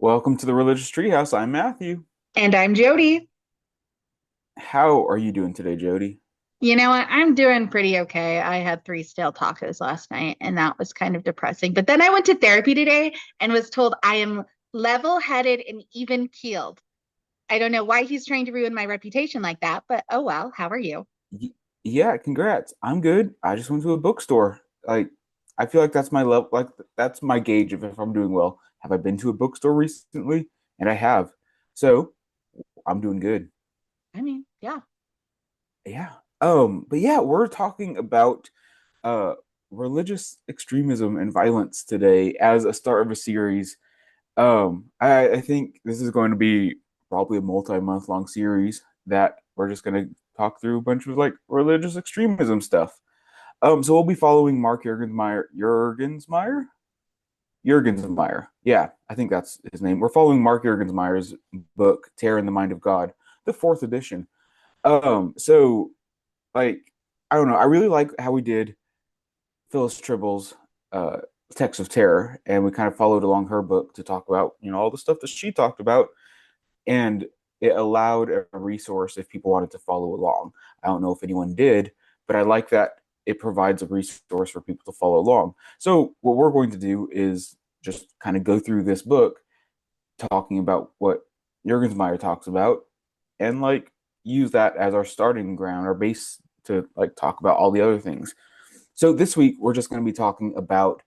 Welcome to the Religious Treehouse. I'm Matthew. And I'm Jody. How are you doing today, Jody? You know what? I'm doing pretty okay. I had three stale tacos last night, and that was kind of depressing. But then I went to therapy today and was told I am level-headed and even-keeled. I don't know why he's trying to ruin my reputation like that, but oh well. How are you? Y- yeah, congrats. I'm good. I just went to a bookstore. Like, I feel like that's my level. Like, that's my gauge of if I'm doing well. Have I been to a bookstore recently? And I have. So I'm doing good. I mean, yeah. Yeah. But yeah, we're talking about uh religious extremism and violence today as a start of a series. I think this is going to be probably a multi-month long series that we're just going to talk through a bunch of like religious extremism stuff. So we'll be following Mark Jurgensmeyer. Yeah, I think that's his name. We're following Mark Jurgensmeyer's book, Terror in the Mind of God, the fourth edition. So like, I don't know. I really like how we did Phyllis Tribble's uh, Text of Terror, and we kind of followed along her book to talk about, all the stuff that she talked about, and it allowed a resource if people wanted to follow along. I don't know if anyone did, but I like that it provides a resource for people to follow along. So what we're going to do is just kind of go through this book, talking about what Jurgensmeyer talks about, and like use that as our starting ground, our base to like talk about all the other things. So this week we're just going to be talking about,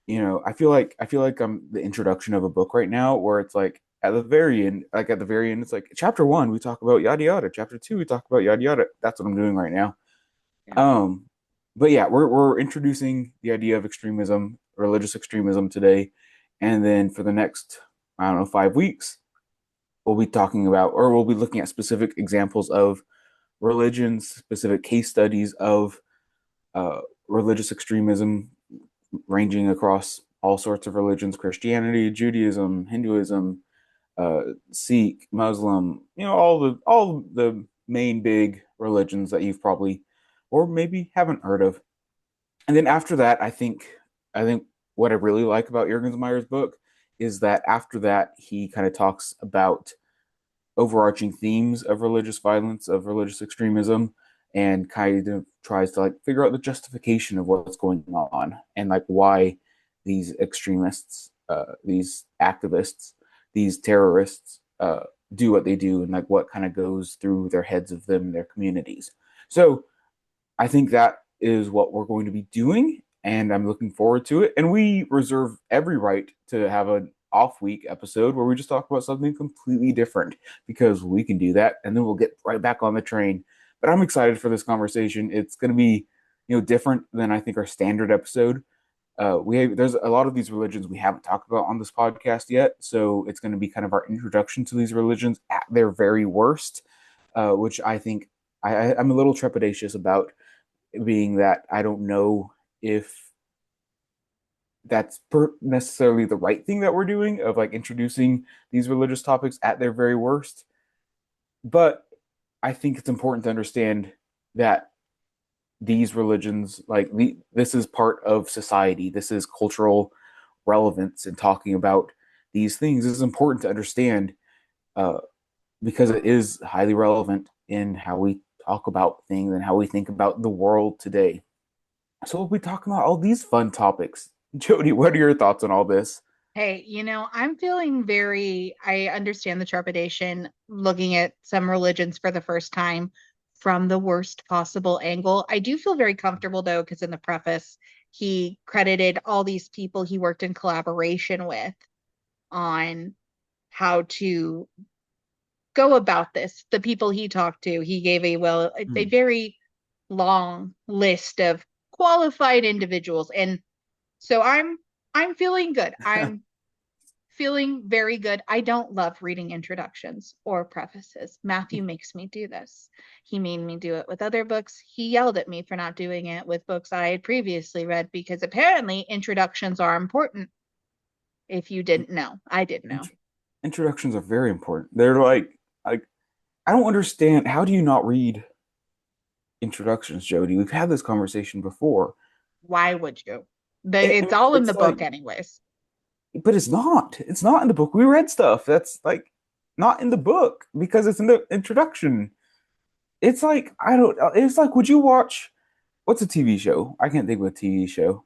I feel like I'm the introduction of a book right now where it's like at the very end, it's like chapter one, we talk about yada yada. Chapter two, we talk about yada yada. That's what I'm doing right now. Yeah. Um, but yeah, we're introducing the idea of extremism, religious extremism today, and then for the next, I don't know, 5 weeks, we'll be talking about, or we'll be looking at specific examples of religions, specific case studies of uh, religious extremism ranging across all sorts of religions: Christianity, Judaism, Hinduism, Sikh, Muslim, all the main big religions that you've probably or maybe haven't heard of. And then after that, I think what I really like about Jurgensmeyer's book is that after that he kind of talks about overarching themes of religious violence, of religious extremism, and kind of tries to like figure out the justification of what's going on and like why these extremists, these activists, these terrorists do what they do and like what kind of goes through their heads of them and their communities. So I think that is what we're going to be doing, and I'm looking forward to it. And we reserve every right to have an off week episode where we just talk about something completely different because we can do that, and then we'll get right back on the train. But I'm excited for this conversation. It's going to be, different than I think our standard episode. There's a lot of these religions we haven't talked about on this podcast yet, so it's going to be kind of our introduction to these religions at their very worst, which I think I'm a little trepidatious about, being that I don't know if that's necessarily the right thing that we're doing of like introducing these religious topics at their very worst. But I think it's important to understand that these religions, this is part of society. This is cultural relevance, and talking about these things is important to understand, uh, because it is highly relevant in how we talk about things and how we think about the world today. So we'll be talking about all these fun topics. Jody, what are your thoughts on all this? Hey, I'm feeling I understand the trepidation looking at some religions for the first time from the worst possible angle. I do feel very comfortable though, because in the preface, he credited all these people he worked in collaboration with on how to go about this. The people he talked to, he gave a Hmm. very long list of qualified individuals. And so I'm feeling good. I'm feeling very good. I don't love reading introductions or prefaces. Matthew makes me do this. He made me do it with other books. He yelled at me for not doing it with books I had previously read because apparently introductions are important. If you didn't know, I didn't know. Introductions are very important. They're like I don't understand. How do you not read introductions, Jody? We've had this conversation before. Why would you? I It's mean, all in the it's book, like anyways. but it's not. It's not in the book. We read stuff that's like not in the book because it's in the introduction. It's like I don't. It's like would you watch what's a TV show? I can't think of a TV show.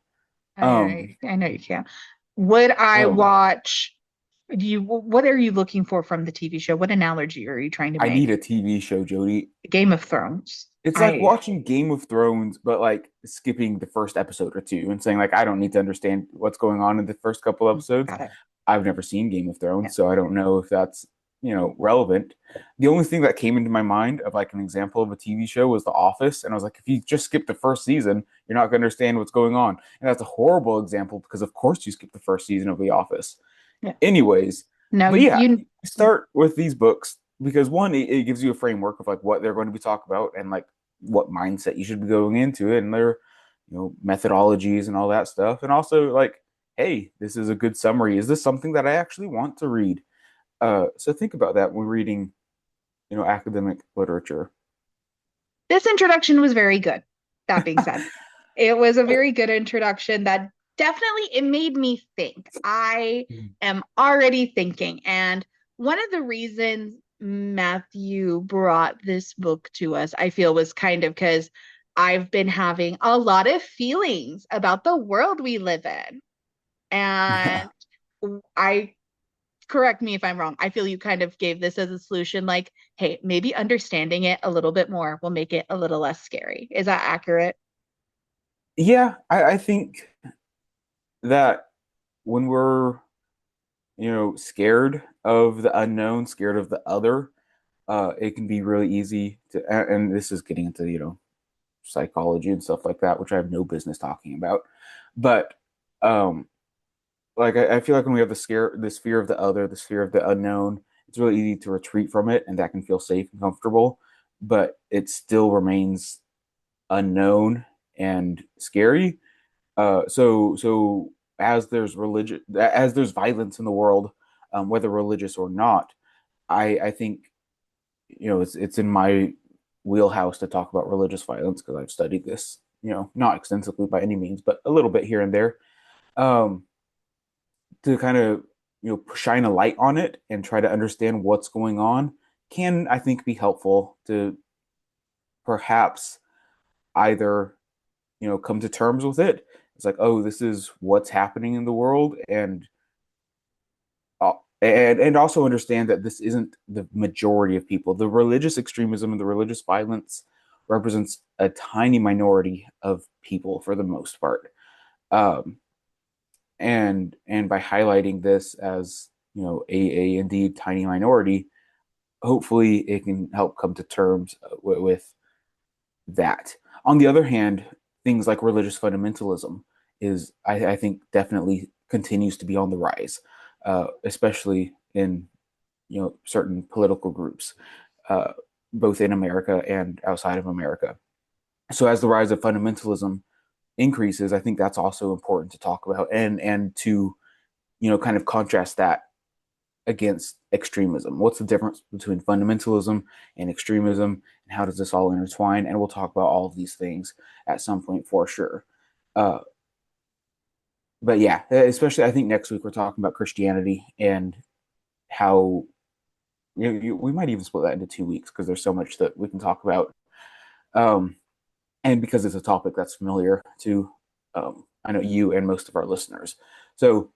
I know you can't. Would I Oh, watch? What are you looking for from the TV show? What analogy are you trying to I make? need a TV show, Jody. Game of Thrones. It's like I watching Game of Thrones, but like skipping the first episode or two and saying like I don't need to understand what's going on in the first couple episodes. got it. I've never seen Game of Yeah. Thrones, so I don't know if that's, relevant. The only thing that came into my mind of like an example of a TV show was The Office, and I was like, if you just skip the first season, you're not going to understand what's going on. And that's a horrible example because of course you skip the first season of The Office. Yeah. Anyways, No, but yeah, you you start with these books because one, it gives you a framework of like what they're going to be talking about and like what mindset you should be going into it and their, methodologies and all that stuff. And also like, hey, this is a good summary. Is this something that I actually want to read? So think about that when reading, academic literature. this introduction was very good. That being said, it was a very good introduction that definitely it made me think. I am already thinking. And one of the reasons Matthew brought this book to us, I feel, was kind of because I've been having a lot of feelings about the world we live in. And I correct me if I'm wrong. I feel you kind of gave this as a solution, like, hey, maybe understanding it a little bit more will make it a little less scary. Is that accurate? Yeah, I think that when we're, scared of the unknown, scared of the other, it can be really easy to, and this is getting into, psychology and stuff like that, which I have no business talking about. But um, like I feel like when we have this fear of the other, this fear of the unknown, it's really easy to retreat from it, and that can feel safe and comfortable. But it still remains unknown and scary. So as there's violence in the world, whether religious or not, I think it's in my wheelhouse to talk about religious violence because I've studied this, not extensively by any means, but a little bit here and there, um, to kind of shine a light on it and try to understand what's going on can I think be helpful to perhaps either come to terms with it. It's like, oh, this is what's happening in the world, and also understand that this isn't the majority of people. The religious extremism and the religious violence represents a tiny minority of people for the most part. Um, and by highlighting this as a indeed tiny minority, hopefully it can help come to terms with that. On the other hand, things like religious fundamentalism is, I think, definitely continues to be on the rise, especially in certain political groups, uh, both in America and outside of America. So as the rise of fundamentalism increases, I think that's also important to talk about and to kind of contrast that against extremism. What's the difference between fundamentalism and extremism, and how does this all intertwine? And we'll talk about all of these things at some point for sure. Uh, but yeah, especially I think next week we're talking about Christianity and how we might even split that into 2 weeks because there's so much that we can talk about. Um, and because it's a topic that's familiar to, I know you and most of our listeners. So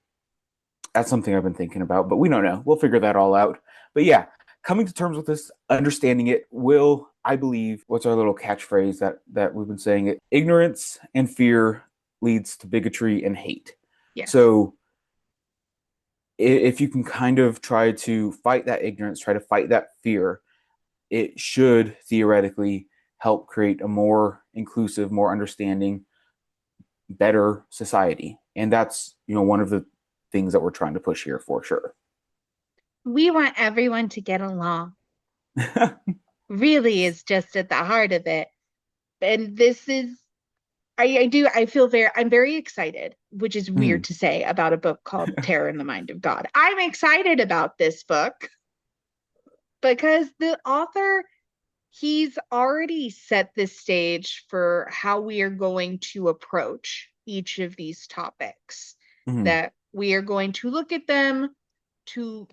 that's something I've been thinking about, but we don't know. We'll figure that all out. But yeah, coming to terms with this, understanding it will, I believe, what's our little catchphrase that we've been saying it? Ignorance and fear leads to bigotry and hate. Yes. So if you can kind of try to fight that ignorance, try to fight that fear, it should theoretically help create a more inclusive, more understanding, better society. And that's, one of the things that we're trying to push here for sure. We want everyone to get along. Really is just at the heart of it. And this is I feel I'm very excited, which is weird Mm, to say about a book called Terror in the Mind of God. I'm excited about this book because the author, he's already set the stage for how we are going to approach each of these topics mm, that We are going to look at them to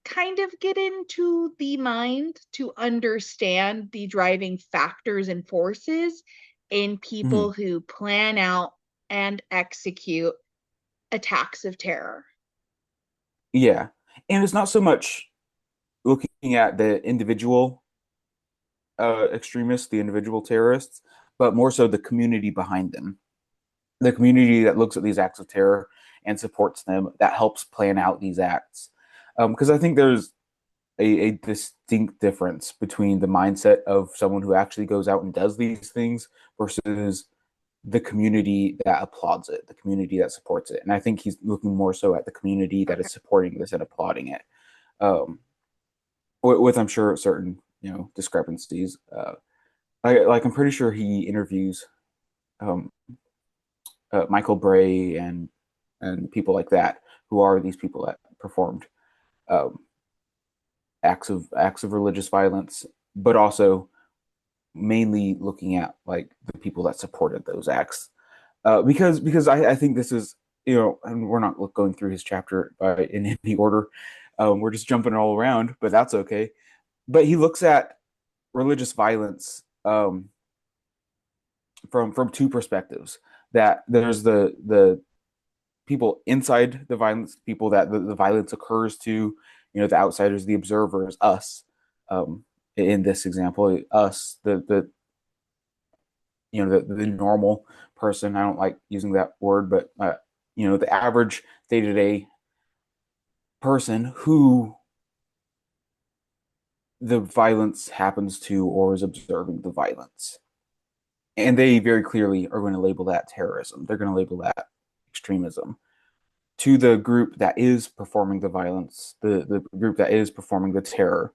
kind of get into the mind to understand the driving factors and forces in Mhm. people who plan out and execute attacks of terror. Yeah. And it's not so much looking at the individual extremists, the individual terrorists, but more so the community behind them. The community that looks at these acts of terror and supports them, that helps plan out these acts. Because I think there's a distinct difference between the mindset of someone who actually goes out and does these things versus the community that applauds it, the community that supports it. And I think he's looking more so at the community that is supporting this and applauding it. Um, with I'm sure certain discrepancies. Like I'm pretty sure he interviews um, Michael Bray and people like that who are these people that performed um, acts of religious violence, but also mainly looking at like the people that supported those acts. Because I think this is and we're not going through his chapter in any order. We're just jumping all around, but that's okay. But he looks at religious violence from two perspectives. That there's the people inside the violence, people that the violence occurs to, the outsiders, the observers, us. In this example, us, the normal person. I don't like using that word, but the average day to day person who the violence happens to or is observing the violence. And they very clearly are going to label that terrorism. They're going to label that extremism. To the group that is performing the violence, the group that is performing the terror,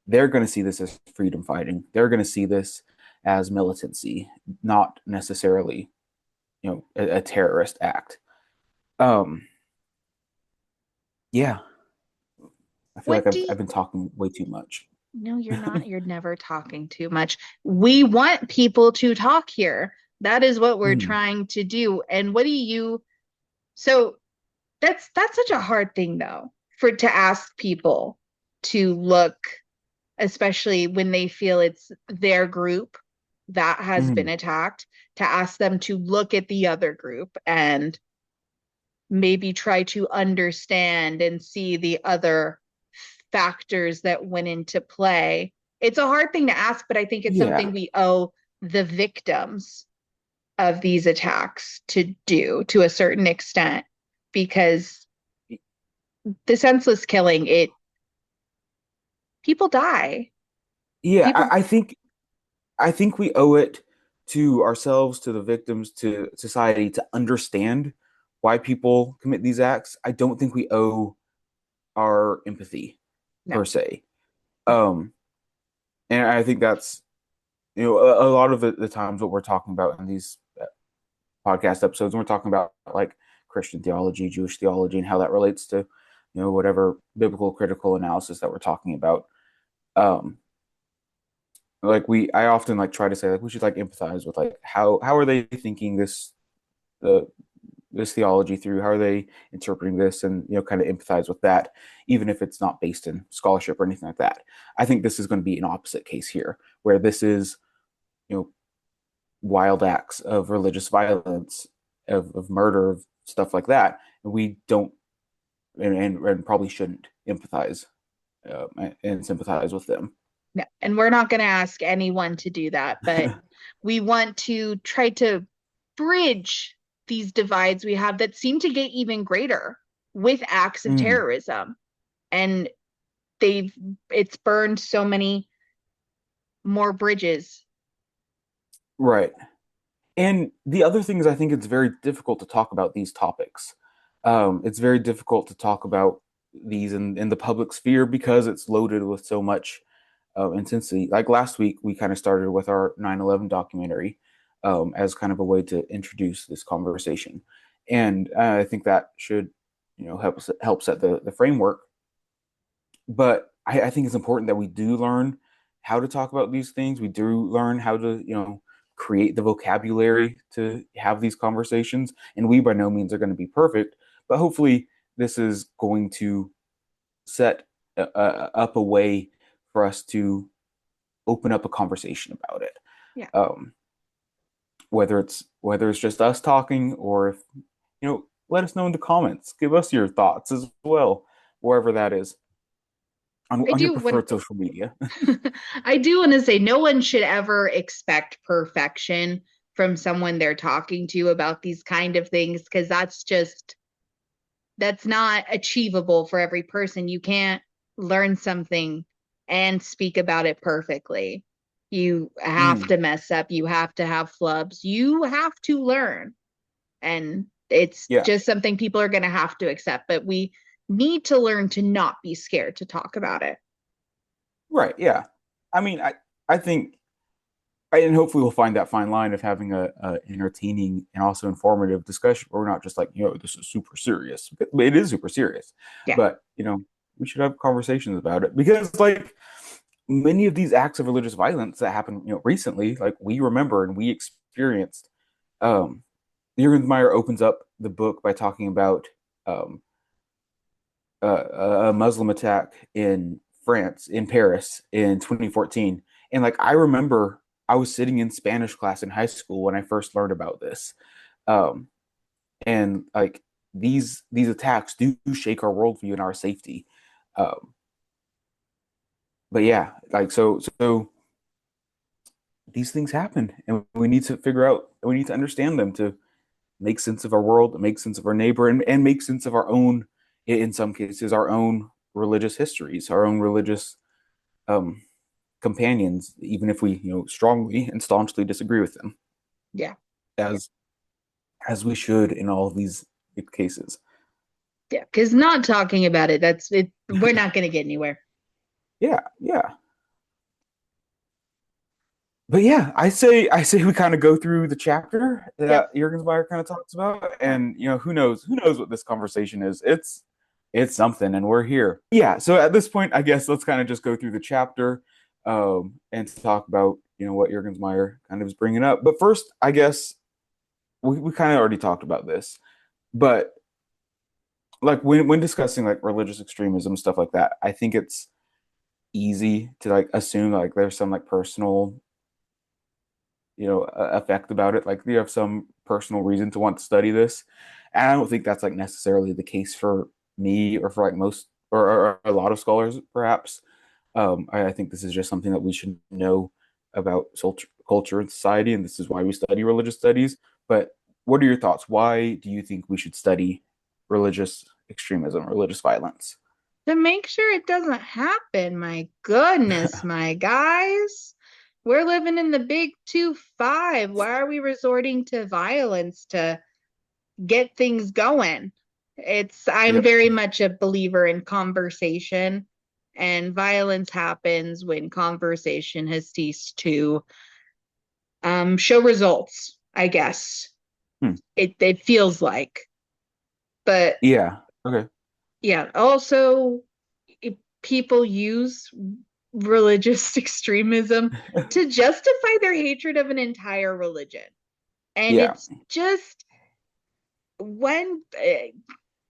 they're going to see this as freedom fighting. They're going to see this as militancy, not necessarily, a terrorist act. Um, yeah, I feel like What I've do you, I've been talking way too much. no, you're not. You're never talking too much. We want people to talk here. That is what we're Mhm. trying to do. And what do you, so that's such a hard thing though, for to ask people to look, especially when they feel it's their group that has been Mhm. attacked, to ask them to look at the other group and maybe try to understand and see the other factors that went into play. It's a hard thing to ask, but I think it's something Yeah, we owe the victims of these attacks to do to a certain extent, because the senseless killing, it people die. yeah. People I think we owe it to ourselves, to the victims, to society to understand why people commit these acts. I don't think we owe our empathy no, per se. no. Um, and I think that's a lot of the times what we're talking about in these podcast episodes, and we're talking about like Christian theology, Jewish theology, and how that relates to whatever biblical critical analysis that we're talking about. Um, I often like try to say like we should like empathize with like how are they thinking the this theology through, how are they interpreting this, and kind of empathize with that, even if it's not based in scholarship or anything like that. I think this is going to be an opposite case here, where this is you know wild acts of religious violence, of murder, of stuff like that, and we don't and probably shouldn't empathize and sympathize with them. No. And we're not going to ask anyone to do that, but we want to try to bridge these divides we have that seem to get even greater with acts of Mm, terrorism. And they've it's burned so many more bridges. right. And the other thing is, I think it's very difficult to talk about these topics. It's very difficult to talk about these in the public sphere because it's loaded with so much intensity. Like last week, we kind of started with our 9/11 documentary as kind of a way to introduce this conversation. And I think that should, help set the framework. But I think it's important that we do learn how to talk about these things. We do learn how to, create the vocabulary to have these conversations. And we by no means are going to be perfect, But hopefully, this is going to set up a way for us to open up a conversation about it. Yeah. Um, whether it's just us talking, or if let us know in the comments. Give us your thoughts as well, wherever that is I on your do when preferred social media. I do want to say no one should ever expect perfection from someone they're talking to about these kind of things, because that's not achievable for every person. You can't learn something and speak about it perfectly. You have Mm, to mess up, you have to have flubs, you have to learn. And it's yeah, just something people are going to have to accept, but we need to learn to not be scared to talk about it. right. Yeah, I mean, I think, and hopefully we'll find that fine line of having a entertaining and also informative discussion where we're not just like, this is super serious. It is super serious, Yeah. but we should have conversations about it, because like many of these acts of religious violence that happened, recently, like we remember and we experienced. Um, Juergensmeyer opens up the book by talking about um, a Muslim attack in France, in Paris, in 2014. And like I remember, I was sitting in Spanish class in high school when I first learned about this. Um, and like these attacks do shake our worldview and our safety. Um, but yeah, like so these things happen, and we need to figure out, we need to understand them to make sense of our world, make sense of our neighbor, and make sense of our own, in some cases, our own religious histories, our own religious um, companions, even if we, strongly and staunchly disagree with them, Yeah. as as we should in all of these cases. Yeah. Because not talking about it, that's it. We're not going to get anywhere. Yeah, yeah. But yeah, I say we kind of go through the chapter Yep. that Jurgensmeyer kind of talks about, and who knows what this conversation is. It's something, and we're here. Yeah, so at this point, I guess let's kind of just go through the chapter, and talk about what Jurgensmeyer kind of is bringing up. But first, I guess we kind of already talked about this, but like when discussing like religious extremism, stuff like that, I think it's easy to like assume like there's some like personal effect about it. Like you have some personal reason to want to study this, and I don't think that's like necessarily the case for me, or for like most, or a lot of scholars, perhaps. I think this is just something that we should know about culture and society, and this is why we study religious studies. But what are your thoughts? Why do you think we should study religious extremism, religious violence? To make sure it doesn't happen. My goodness, my guys. We're living in the big 2-5. Why are we resorting to violence to get things going? I'm Yep. very much a believer in conversation, and violence happens when conversation has ceased to show results, I guess. Hmm. It feels like. But Yeah. Okay. yeah, also people use religious extremism to justify their hatred of an entire religion. And Yeah. it's just when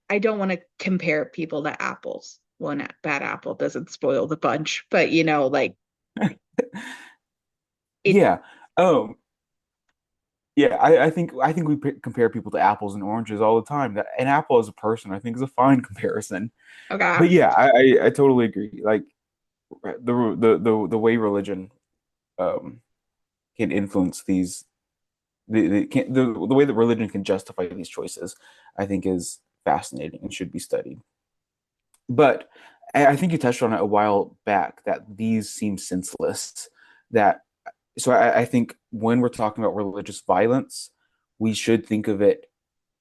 I don't want to compare people to apples. One bad apple doesn't spoil the bunch, but like it. Yeah. Um, Yeah, I think we compare people to apples and oranges all the time. That an apple as a person, I think, is a fine comparison. Okay. But yeah, I totally agree. Like the way religion um can influence these, the way that religion can justify these choices, I think is fascinating and should be studied. But I think you touched on it a while back, that these seem senseless. That so I think when we're talking about religious violence, we should think of it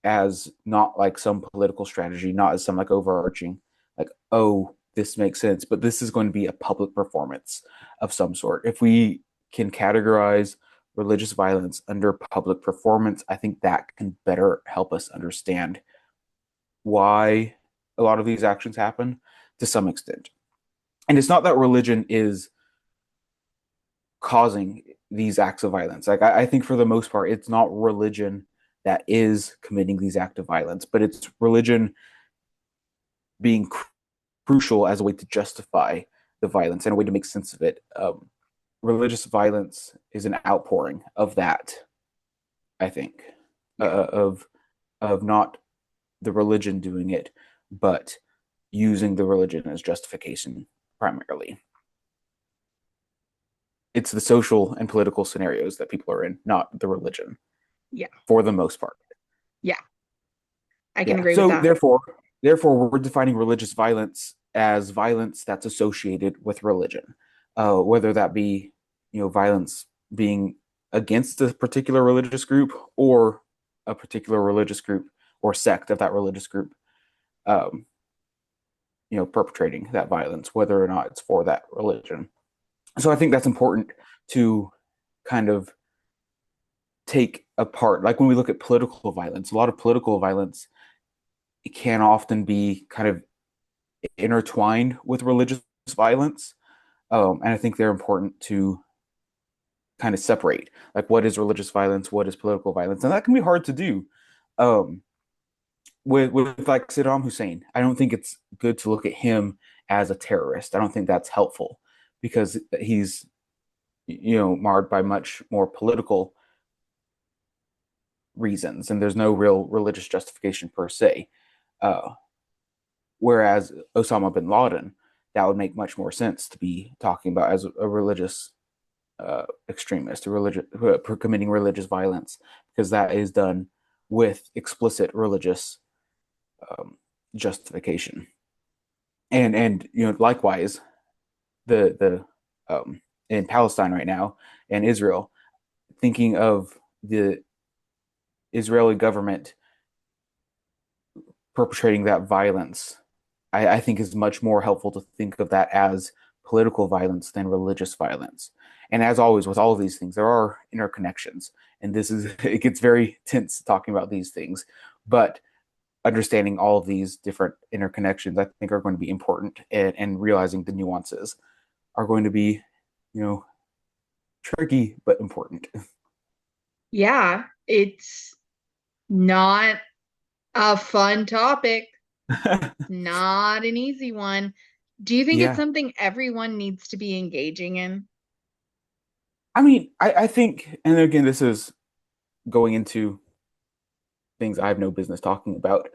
as not like some political strategy, not as some like overarching, like, oh, this makes sense, but this is going to be a public performance of some sort. If we can categorize religious violence under public performance, I think that can better help us understand why a lot of these actions happen to some extent. And it's not that religion is causing these acts of violence. Like I think for the most part, it's not religion that is committing these acts of violence, but it's religion being crucial as a way to justify the violence and a way to make sense of it. Religious violence is an outpouring of that, I think, Yeah. of not the religion doing it, but using the religion as justification primarily. It's the social and political scenarios that people are in, not the religion, Yeah. for the most part. Yeah. I can Yeah. agree with So that. therefore, we're defining religious violence as violence that's associated with religion, whether that be, violence being against a particular religious group or a particular religious group or sect of that religious group, um, perpetrating that violence, whether or not it's for that religion. So I think that's important to kind of take apart. Like when we look at political violence, a lot of political violence can often be kind of intertwined with religious violence. And I think they're important to kind of separate, like what is religious violence, what is political violence, and that can be hard to do. Um, with like Saddam Hussein, I don't think it's good to look at him as a terrorist. I don't think that's helpful because he's marred by much more political reasons, and there's no real religious justification per se. Uh, Whereas Osama bin Laden, that would make much more sense to be talking about as a religious extremist, a religious committing religious violence, because that is done with explicit religious um, justification. And likewise, the in Palestine right now and Israel, thinking of the Israeli government perpetrating that violence, I think is much more helpful to think of that as political violence than religious violence. And as always, with all of these things, there are interconnections. And this is, it gets very tense talking about these things. But understanding all of these different interconnections, I think, are going to be important. And realizing the nuances are going to be, you know, tricky, but important. Yeah. It's not a fun topic, not an easy one. Do you think it's Yeah. something everyone needs to be engaging in? I mean, I think, and again, this is going into things I have no business talking about.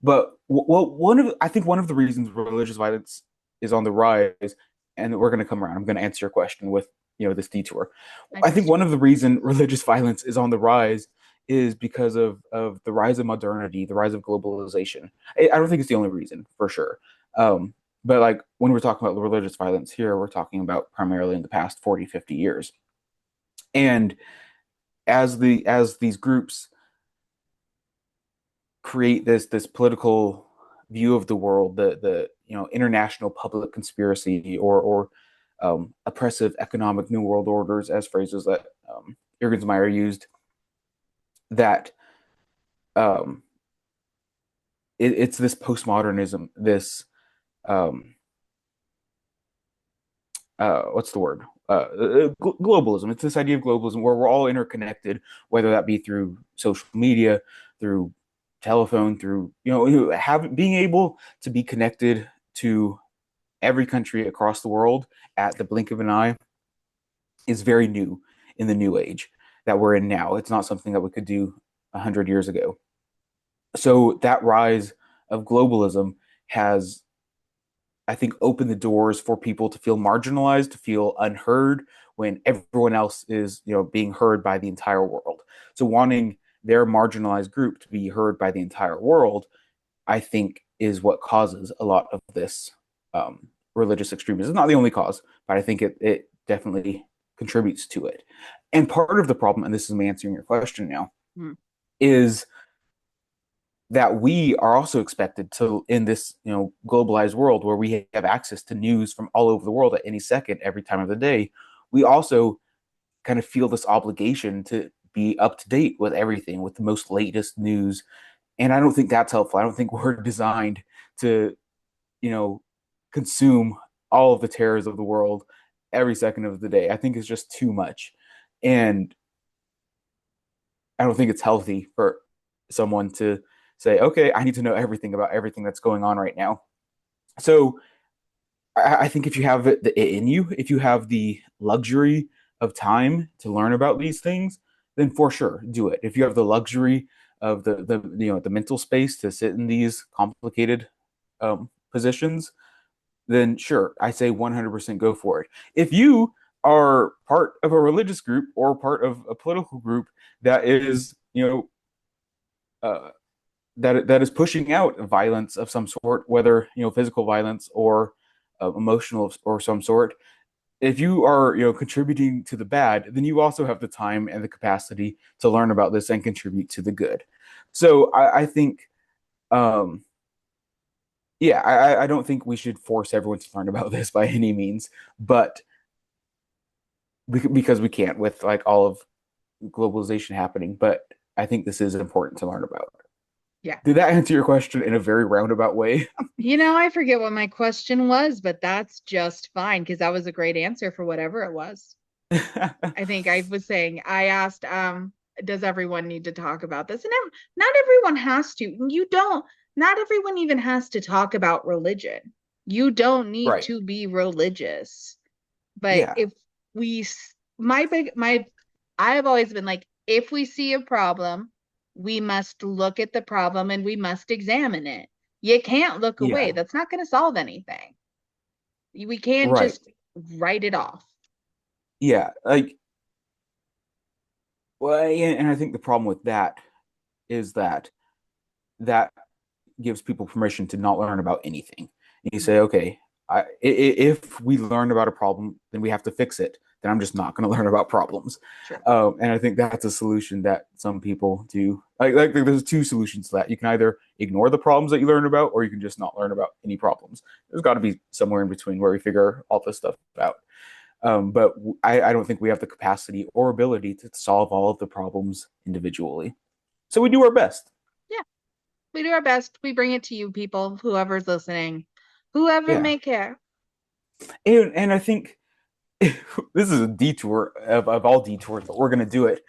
But well, I think one of the reasons religious violence is on the rise, and we're going to come around. I'm going to answer your question with this detour. I I think trust you. one of the reason religious violence is on the rise is because of the rise of modernity, the rise of globalization. I don't think it's the only reason for sure. But like when we're talking about religious violence here, we're talking about primarily in the past 40, 50 years. And as these groups create this political view of the world, the international public conspiracy or oppressive economic new world orders, as phrases that Jurgensmeyer used, that um, it's this postmodernism, this um, what's the word? Globalism. It's this idea of globalism where we're all interconnected, whether that be through social media, through telephone, through being able to be connected to every country across the world at the blink of an eye is very new in the new age that we're in now. It's not something that we could do 100 years ago. So that rise of globalism has, I think, opened the doors for people to feel marginalized, to feel unheard when everyone else is, being heard by the entire world. So wanting their marginalized group to be heard by the entire world, I think, is what causes a lot of this religious extremism. It's not the only cause, but I think it definitely contributes to it. And part of the problem, and this is me answering your question now, Hmm. is that we are also expected to, in this globalized world where we have access to news from all over the world at any second, every time of the day, we also kind of feel this obligation to be up to date with everything, with the most latest news. And I don't think that's helpful. I don't think we're designed to, you know, consume all of the terrors of the world every second of the day. I think it's just too much. And I don't think it's healthy for someone to say, okay, I need to know everything about everything that's going on right now. So I think if you have it in you, if you have the luxury of time to learn about these things, then for sure do it. If you have the luxury of the mental space to sit in these complicated positions, then sure, I say 100% go for it. If you are part of a religious group or part of a political group that is, uh, that is pushing out violence of some sort, whether physical violence or emotional or some sort, if you are contributing to the bad, then you also have the time and the capacity to learn about this and contribute to the good. So I think, um, yeah, I don't think we should force everyone to learn about this by any means, but because we can't with like all of globalization happening. But I think this is important to learn about. Yeah. Did that answer your question in a very roundabout way? I forget what my question was, but that's just fine because that was a great answer for whatever it was. I think I was saying, I asked, does everyone need to talk about this? And not everyone has to. Not everyone even has to talk about religion. You don't need Right. to be religious. But Yeah. if we, I have always been like, if we see a problem, we must look at the problem and we must examine it. You can't look away. Yeah. That's not going to solve anything. We can't Right. just write it off. Yeah. Like, well, and I think the problem with that is that gives people permission to not learn about anything. And you say, okay, if we learn about a problem, then we have to fix it. Then I'm just not going to learn about problems. Sure. And I think that's a solution that some people do. Like there's two solutions to that. You can either ignore the problems that you learn about, or you can just not learn about any problems. There's got to be somewhere in between where we figure all this stuff out. But I don't think we have the capacity or ability to solve all of the problems individually. So we do our best. Yeah. We do our best. We bring it to you, people, whoever's listening, whoever Yeah. may care. And I think this is a detour of all detours, but we're gonna do it.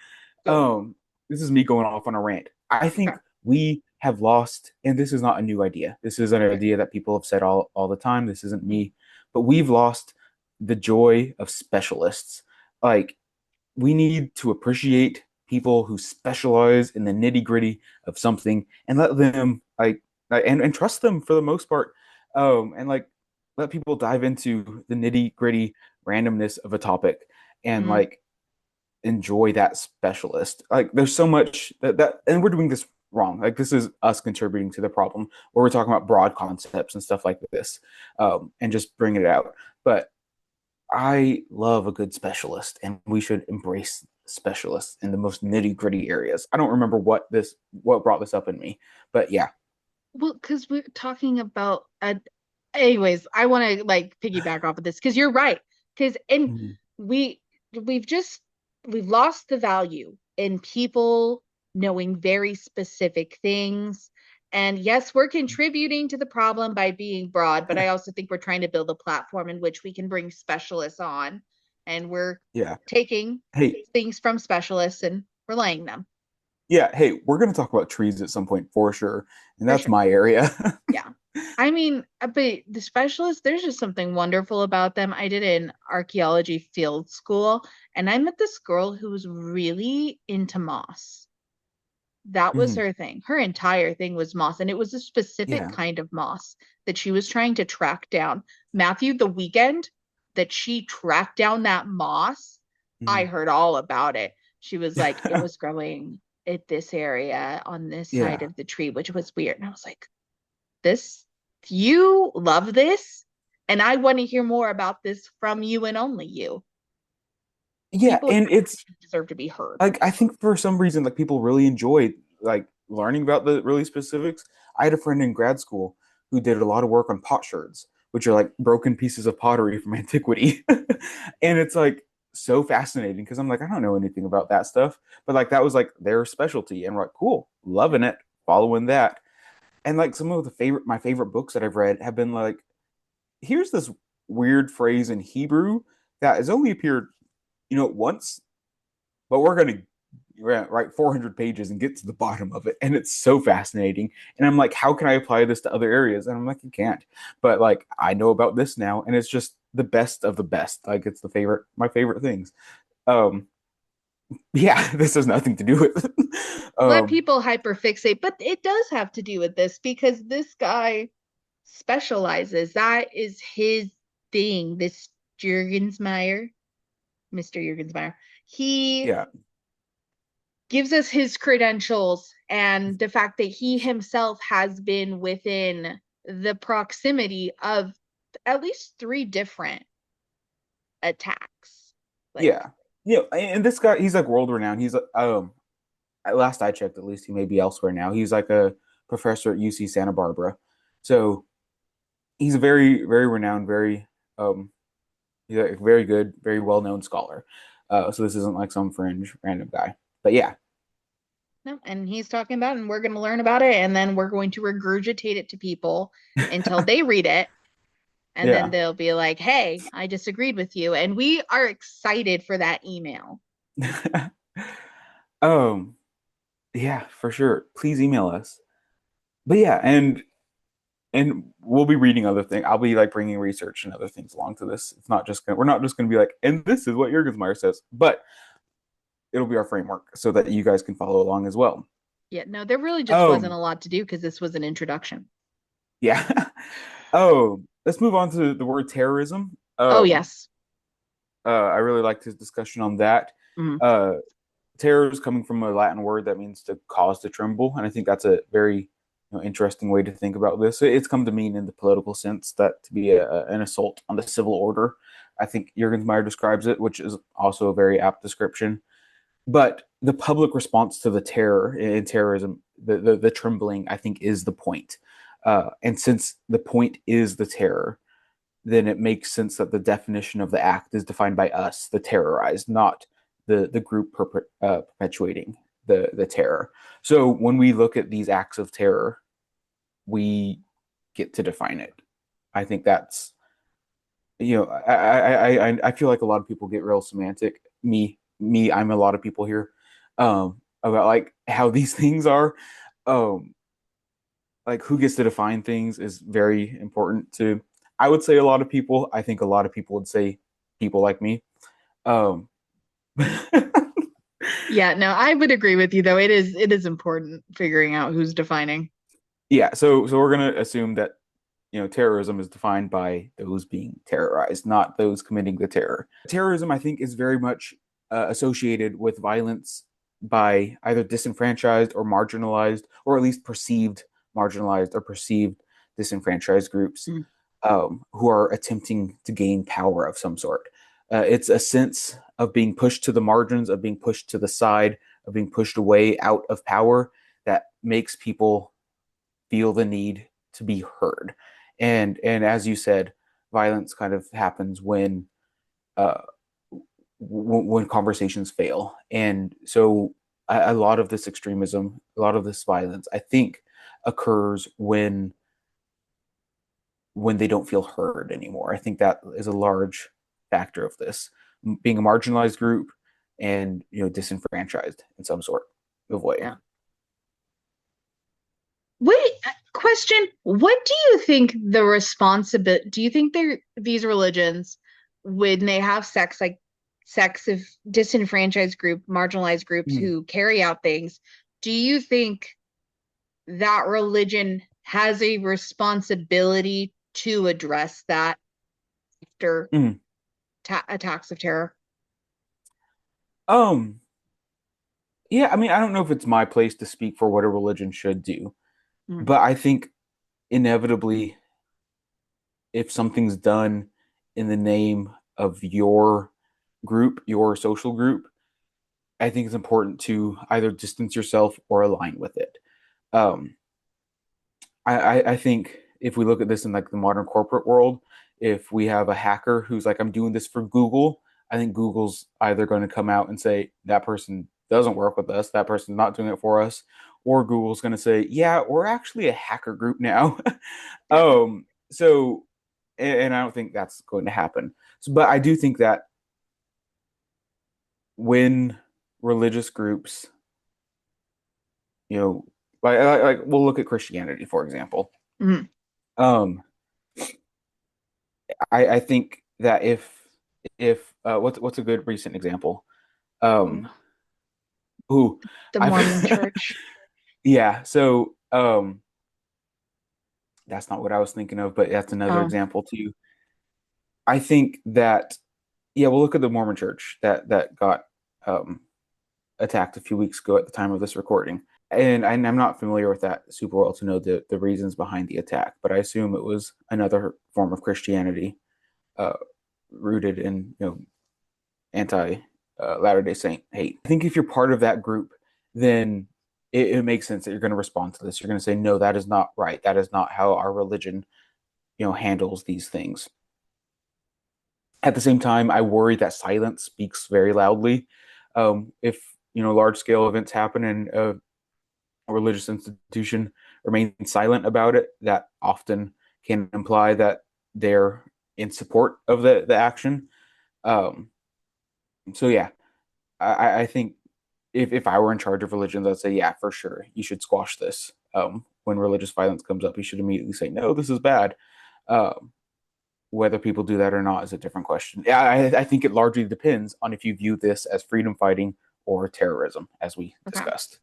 Go. This is me going off on a rant. I Okay. think we have lost, and this is not a new idea. This is an Okay. idea that people have said all the time. This isn't me, but we've lost the joy of specialists. Like we need to appreciate people who specialize in the nitty gritty of something and let them and trust them for the most part. And like let people dive into the nitty gritty randomness of a topic and Mm, like enjoy that specialist. Like there's so much that and we're doing this wrong. Like this is us contributing to the problem where we're talking about broad concepts and stuff like this, and just bringing it out. But I love a good specialist, and we should embrace specialists in the most nitty gritty areas. I don't remember what brought this up in me, but yeah. well, because we're talking about anyways, I want to like piggyback off of this because you're right. Because and Mhm. we we've just we've lost the value in people knowing very specific things. And yes, we're contributing to the problem by being broad, but I also think we're trying to build a platform in which we can bring specialists on, and we're Yeah. taking Hey, things from specialists and relaying them yeah. Hey, we're gonna talk about trees at some point for sure, and for that's sure. my area. Yeah. I mean, but the specialists, there's just something wonderful about them. I did an archaeology field school, and I met this girl who was really into moss. That was Mhm. her thing. Her entire thing was moss, and it was a specific Yeah. kind of moss that she was trying to track down. Matthew, the weekend that she tracked down that moss, I Mhm. heard all about it. She was like, it was growing at this area on this side Yeah. of the tree, which was weird. And I was like, this, you love this, and I want to hear more about this from you and only you. Yeah, People and it's deserve to be heard. like I think for some reason like people really enjoy like learning about the really specifics. I had a friend in grad school who did a lot of work on potsherds, which are like broken pieces of pottery from antiquity. And it's like so fascinating because I'm like, I don't know anything about that stuff. But like that was like their specialty. And we're like, cool, loving it, following that. And like some of my favorite books that I've read have been like, here's this weird phrase in Hebrew that has only appeared, once, but we're gonna write 400 pages and get to the bottom of it, and it's so fascinating. And I'm like, how can I apply this to other areas? And I'm like, you can't. But like, I know about this now, and it's just the best of the best. Like, it's my favorite things. Um, yeah, this has nothing to do with. Let um, people hyperfixate, but it does have to do with this because this guy specializes. That is his thing. This Jurgensmeyer, Mr. Jurgensmeyer, he yeah, gives us his credentials and the fact that he himself has been within the proximity of at least three different attacks. Like, yeah, yeah. And this guy, he's like world renowned. He's at last I checked, at least he may be elsewhere now. He's like a professor at UC Santa Barbara, so he's a very, very renowned, um, he's a very good, very well known scholar. So this isn't like some fringe random guy. But yeah, no, and he's talking about it, and we're going to learn about it, and then we're going to regurgitate it to people until they read it, and then yeah. they'll be like, "Hey, I disagreed with you," and we are excited for that email. um, yeah, for sure. Please email us. But yeah, and we'll be reading other things. I'll be like bringing research and other things along to this. We're not just gonna be like, and this is what Jurgensmeyer says, but it'll be our framework so that you guys can follow along as well. Yeah, no, there really just wasn't a Um, lot to do because this was an introduction. yeah. Oh, let's move on to the word terrorism. Oh, yes. I really liked his discussion on that. Mhm. Uh, terror is coming from a Latin word that means to cause to tremble, and I think that's a very interesting way to think about this. It's come to mean in the political sense that to be an assault on the civil order. I think Jurgensmeyer describes it, which is also a very apt description. But the public response to the terror in terrorism, the trembling, I think, is the point. And since the point is the terror, then it makes sense that the definition of the act is defined by us, the terrorized, not the group perpetuating the terror. So when we look at these acts of terror, we get to define it. I think that's I feel like a lot of people get real semantic. I'm a lot of people here about like how these things are. Um, like who gets to define things is very important to. I would say a lot of people. I think a lot of people would say people like me. Um, Yeah, no, I would agree with you though. It is important figuring out who's defining. yeah, so we're gonna assume that terrorism is defined by those being terrorized, not those committing the terror. Terrorism, I think, is very much associated with violence by either disenfranchised or marginalized, or at least perceived marginalized or perceived disenfranchised groups Mm. who are attempting to gain power of some sort. It's a sense of being pushed to the margins, of being pushed to the side, of being pushed away out of power that makes people feel the need to be heard. And as you said, violence kind of happens uh, when conversations fail, and so a lot of this extremism, a lot of this violence, I think, occurs when they don't feel heard anymore. I think that is a large factor of this, being a marginalized group and disenfranchised in some sort of way. Yeah. Wait, question. What do you think the responsibility, do you think these religions, when they have sex of disenfranchised group, marginalized groups Mm. who carry out things, do you think that religion has a responsibility to address that after Mm. attacks of terror? Um, yeah, I mean, I don't know if it's my place to speak for what a religion should do, Mm. but I think inevitably, if something's done in the name of your group, your social group, I think it's important to either distance yourself or align with it. Um, I think if we look at this in like the modern corporate world, if we have a hacker who's like, I'm doing this for Google, I think Google's either going to come out and say that person doesn't work with us, that person's not doing it for us, or Google's going to say, yeah, we're actually a hacker group now. Yeah. So, and I don't think that's going to happen. So, but I do think that when religious groups, you know, like we'll look at Christianity, for example. Mhm. Um, I think that if what's a good recent example? Ooh, Um, who the I've Mormon Church. yeah, so that's not what I was thinking of, but that's another Oh, example too. I think that yeah, we'll look at the Mormon Church that got um attacked a few weeks ago at the time of this recording. And I'm not familiar with that super well to know the reasons behind the attack, but I assume it was another form of Christianity uh, rooted in anti Latter-day Saint hate. I think if you're part of that group, then it makes sense that you're going to respond to this. You're going to say, no, that is not right. That is not how our religion handles these things. At the same time, I worry that silence speaks very loudly. If large scale events happen and a religious institution remains silent about it, that often can imply that they're in support of the action. Um, so yeah, I think if I were in charge of religions, I'd say, yeah, for sure, you should squash this. When religious violence comes up, you should immediately say, no, this is bad. Um, whether people do that or not is a different question. Yeah, I think it largely depends on if you view this as freedom fighting or terrorism, as we okay. discussed.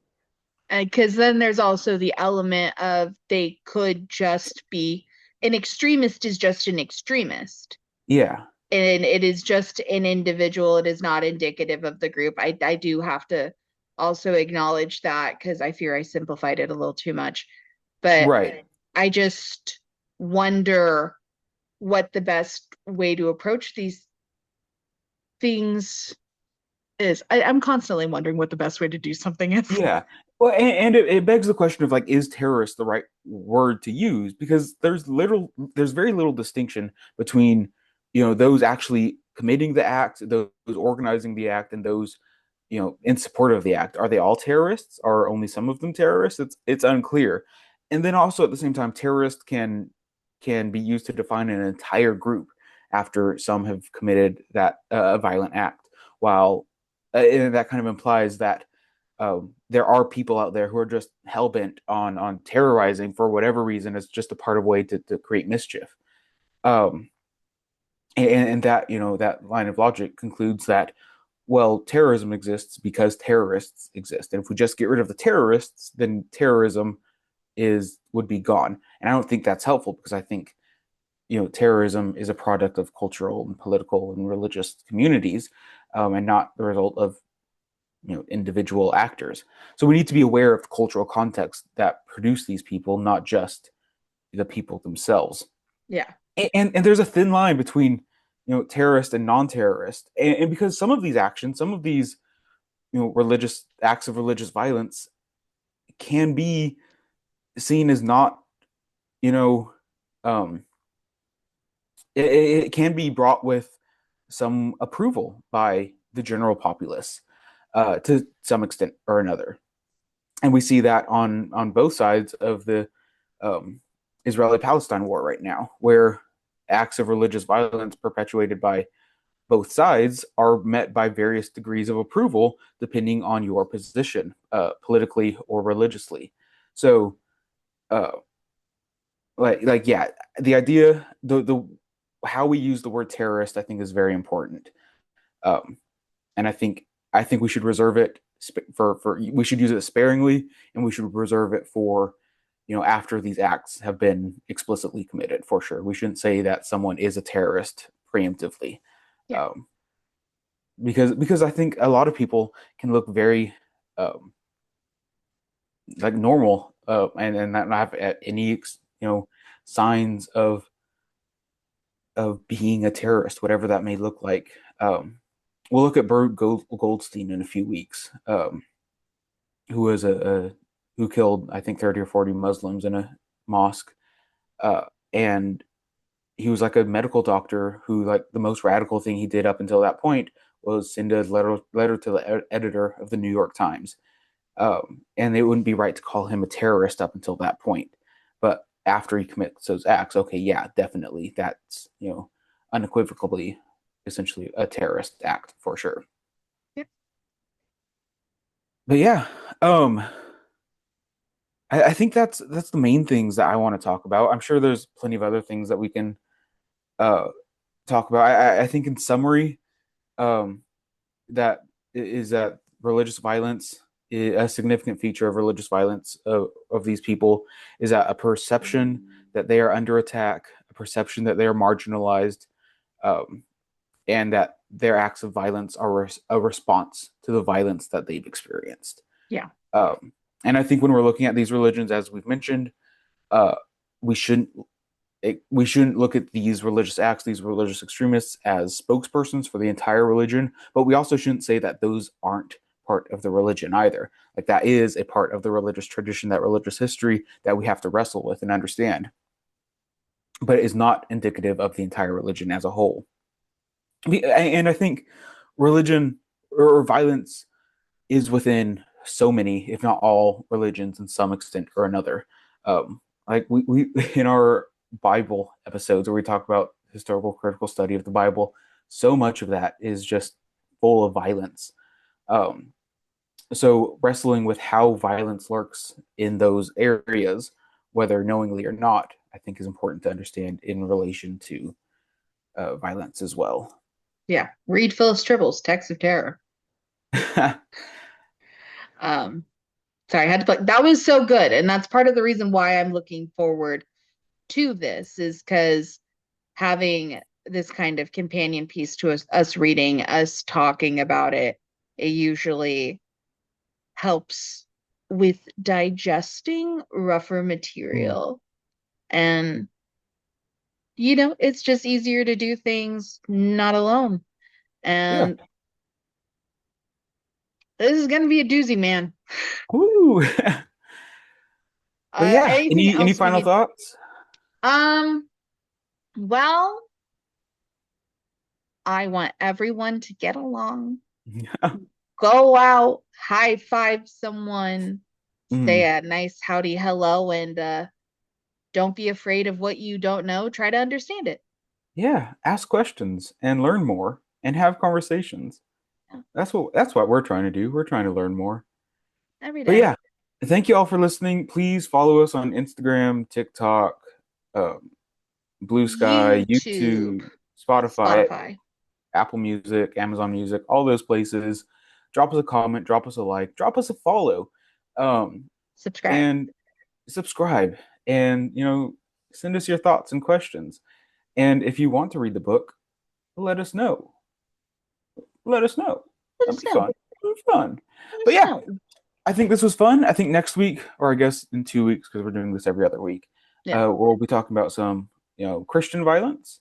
Because then there's also the element of they could just be an extremist is just an extremist. Yeah, And it is just an individual. It is not indicative of the group. I do have to also acknowledge that because I fear I simplified it a little too much. But right. I just wonder what the best way to approach these things is. I'm constantly wondering what the best way to do something is. Yeah. Well, and it begs the question of like, is terrorist the right word to use? Because there's very little distinction between, those actually committing the act, those organizing the act, and those, in support of the act. Are they all terrorists? Are only some of them terrorists? It's unclear. And then also at the same time, terrorist can be used to define an entire group after some have committed that violent act. While and that kind of implies that there are people out there who are just hell bent on terrorizing for whatever reason. It's just a part of a way to create mischief. Um, and that that line of logic concludes that well, terrorism exists because terrorists exist, and if we just get rid of the terrorists, then terrorism is would be gone. And I don't think that's helpful because I think terrorism is a product of cultural and political and religious communities, and not the result of individual actors. So we need to be aware of the cultural context that produce these people, not just the people themselves. Yeah. And there's a thin line between terrorist and non-terrorist, and because some of these actions, some of these religious acts of religious violence can be seen as not you know um it can be brought with some approval by the general populace to some extent or another. And we see that on both sides of the um, Israeli-Palestine war right now, where acts of religious violence perpetuated by both sides are met by various degrees of approval depending on your position, politically or religiously. So, uh, yeah, the idea, the how we use the word terrorist, I think, is very important. Um, and I think we should reserve it for we should use it sparingly, and we should reserve it for after these acts have been explicitly committed. For sure, we shouldn't say that someone is a terrorist preemptively, Yeah. um, because I think a lot of people can look very um, like normal and not have any signs of being a terrorist, whatever that may look like. We'll look at Goldstein in a few weeks, who was who killed I think 30 or 40 Muslims in a mosque, and he was like a medical doctor who like the most radical thing he did up until that point was send a letter to the editor of the New York Times, and it wouldn't be right to call him a terrorist up until that point, but after he commits those acts, okay, yeah, definitely, that's unequivocally, essentially a terrorist act for sure. Yeah. But yeah, um, I think that's the main things that I want to talk about. I'm sure there's plenty of other things that we can uh talk about. I think in summary, um, that is that religious violence, a significant feature of religious violence of these people is that a perception that they are under attack, a perception that they are marginalized, um, and that their acts of violence are a response to the violence that they've experienced. Yeah. Um, and I think when we're looking at these religions, as we've mentioned, uh, we shouldn't we shouldn't look at these religious acts, these religious extremists, as spokespersons for the entire religion, but we also shouldn't say that those aren't part of the religion either. Like that is a part of the religious tradition, that religious history that we have to wrestle with and understand, but it is not indicative of the entire religion as a whole. And I think religion or violence is within so many, if not all, religions in some extent or another. Like we in our Bible episodes where we talk about historical critical study of the Bible, so much of that is just full of violence. Um, so wrestling with how violence lurks in those areas, whether knowingly or not, I think is important to understand in relation to violence as well. Yeah. Read Phyllis Tribble's Texts of Terror. Um, sorry, I had to play. That was so good. And that's part of the reason why I'm looking forward to this is because having this kind of companion piece to us reading, us talking about it, it usually helps with digesting rougher Mm. material. And, it's just easier to do things not alone. Yeah. And this is going to be a doozy, man. Woo. But yeah, Anything any else we final need? thoughts? Um, well, I want everyone to get along, go out, high five someone, say Mm, a nice howdy hello, and don't be afraid of what you don't know. Try to understand it. yeah, ask questions and learn more and have conversations. Yeah, That's what we're trying to do. We're trying to learn more. every But day. yeah, thank you all for listening. Please follow us on Instagram, TikTok, um, Blue Sky, YouTube, YouTube, Spotify, Spotify, Apple Music, Amazon Music, all those places. Drop us a comment, drop us a like, drop us a follow, um, subscribe. and subscribe. And send us your thoughts and questions. And if you want to read the book, let us know. Let us know. Let That'd us be know. fun. That'd be fun. Let But us yeah, know. I think this was fun. I think next week, or I guess in 2 weeks, because we're doing this every other week, Yeah. we'll be talking about some, Christian violence,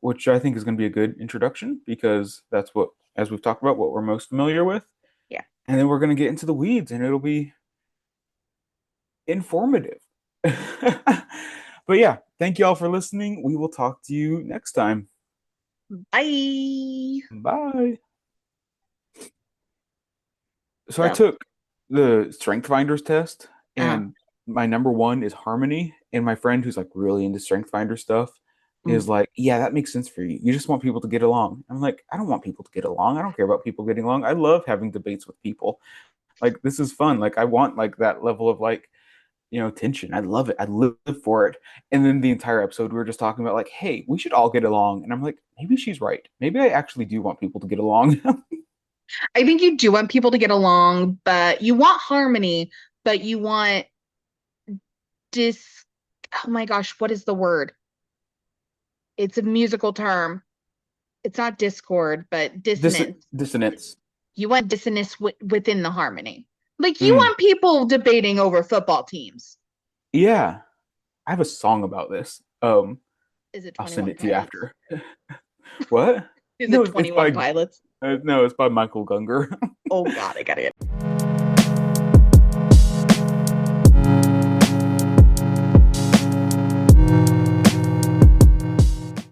which I think is going to be a good introduction because that's what, as we've talked about, what we're most familiar with. Yeah. And then we're going to get into the weeds, and it'll be informative. But yeah, thank you all for listening. We will talk to you next time. Bye. Bye. So I So, took the Strength Finders test, uh, and my number one is harmony. And my friend who's like really into Strength Finder stuff is mm. like, yeah, that makes sense for you. You just want people to get along. I'm like, I don't want people to get along. I don't care about people getting along. I love having debates with people. Like this is fun. Like I want like that level of like, tension. I love it. I live for it. And then the entire episode we were just talking about like, hey, we should all get along. And I'm like, maybe she's right. Maybe I actually do want people to get along. I think you do want people to get along, but you want harmony, but you want dis. Oh my gosh, what is the word? It's a musical term. It's not discord, but dissonance. Dissonance. You want dissonance within the harmony. Like you Mm, want people debating over football teams. yeah. I have a song about this. Is it I'll send 21 it to you Pilots? after. What? Is No, it it's 21 by Pilots? no, it's by Michael Gunger. Oh God, I gotta get